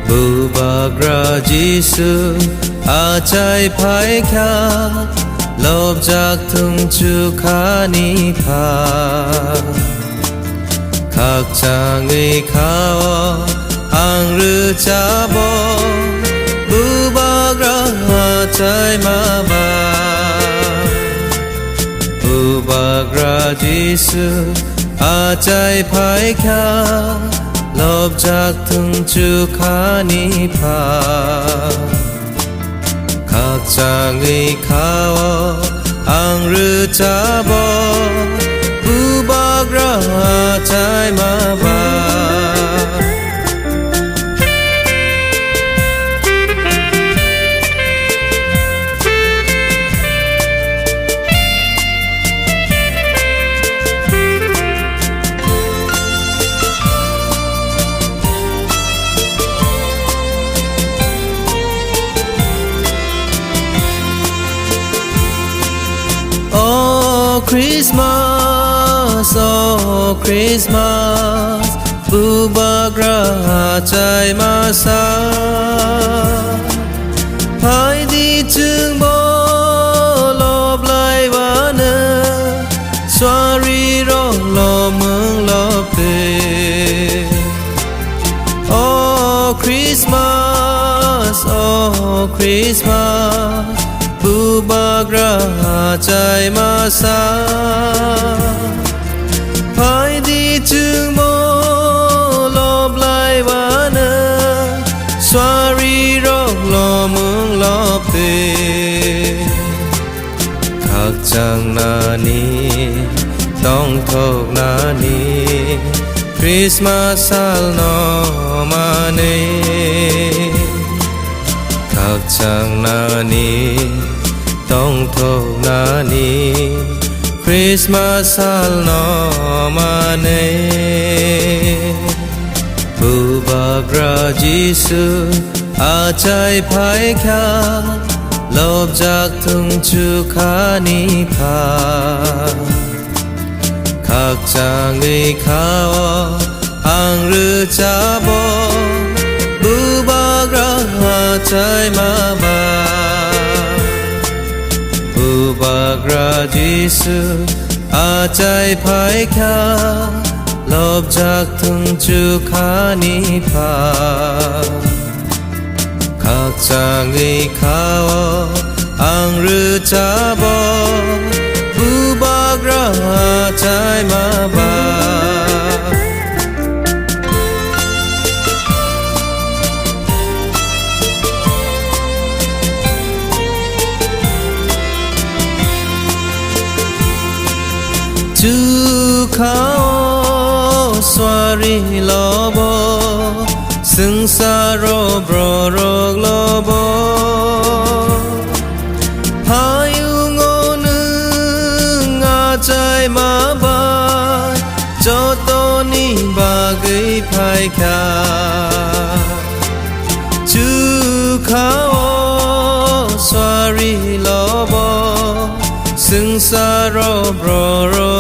บูบากราจิสุอาใจภายคาลบจากทุงจุขานิพาขักจางไอขาวอังหรือจาบบูบากราใจมาบาบูบากราจิสุอาใจภายคาลบจากทุงจุขานิพาขักจางไอขาวอังหรือจาบบูบากราใจมาบาคริสต์มาสโอ้คริสต์มาสบูบากราใจมาสาภายดีจึงบลบไลวานะสวารีรอลอเมืองลอเปโอ้คริสต์มาสโอ้คริสต์มาสบูบากราใจมาสาภายดีจึงโมลบไลวานะสวารีรอกลอเมืองลอเปขักจังนานี้ต้องโทกนานี้คริสต์มาสซาลนอมาเนขักจังนานี้ต้องโทกนานี้คริสต์มาสซาลนอมาเนบูบากราจิสุอาใจภายคาลบจากทุงจุขานิพาขักจางไอขาวอังหรือจาบบูบากราใจมาบาบูบากราจิสุอาใจภายคาลบจากทุงจุขานิพาขักจางไอขาวอังหรือจาบบูบากราใจมาบาจุขาสวารีลอบซึ่งสารบรรกลอบพายุงอนึงอาใจมาบายจอตอนี้บาเกยภายคาจุขาสวารีลอบซึ่งสารบร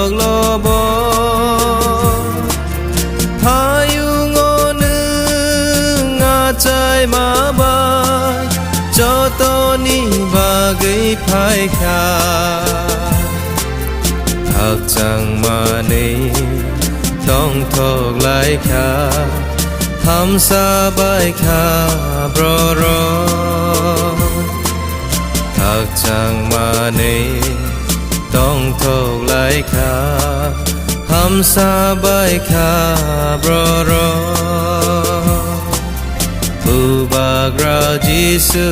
กลอบพายุงอนึงอาใจมาบายจอตอนี้บาเกยภายคาขักจังมาเนต้องโทกไลคาทำสบายคาบรอขักจังมาเนต้องโทกไลคาทำสบายคาบรอบูบากราจิสุ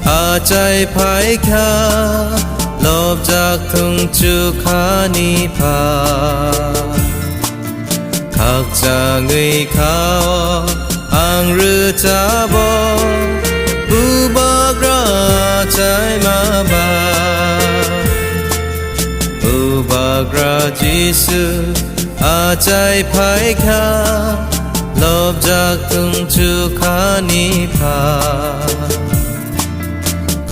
อาใจภายคาลบจากทุงจุขานิพาขักจางไอขาวอังหรือจาบบูบากราใจมาบาบูบากราจิสุอาใจภายคาลบจากทุงจุขานิพา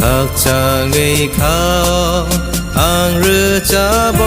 ขักจางไอขาวอังหรือจาบ